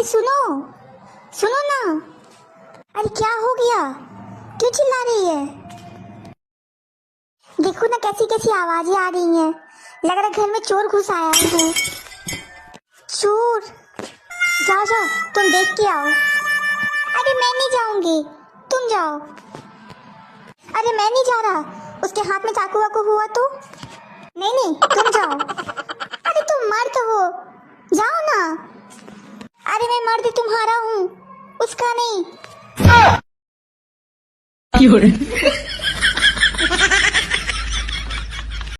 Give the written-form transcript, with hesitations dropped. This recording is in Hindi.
अरे सुनो, सुनो ना। अरे क्या हो गया, क्यों चिल्ला रही है? देखो ना कैसी कैसी आवाजें आ रही हैं। लग रहा है घर में चोर घुस आया है। चोर? जाओ जाओ, तुम देख के आओ। अरे मैं नहीं जाऊंगी, तुम जाओ। अरे मैं नहीं जा रहा, उसके हाथ में चाकू वाकू हुआ तो? नहीं नहीं, तुम जाओ। अरे तुम मर्द हो, जाओ ना। अरे मैं मर्द तुम्हारा हूँ, उसका नहीं।